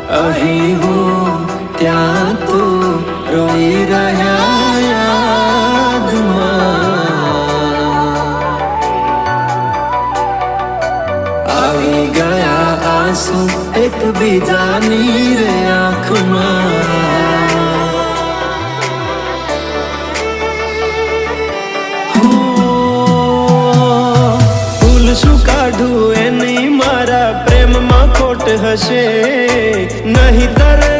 અહીં હું ત્યાં તું રોઈ રહ્યા યાદમાં આવી ગયા આંસુ એકબીજાની રે આંખમાં ભૂલ શું કાઢું એની મારા પ્રેમમાં ખોટ હશે નહીં તરે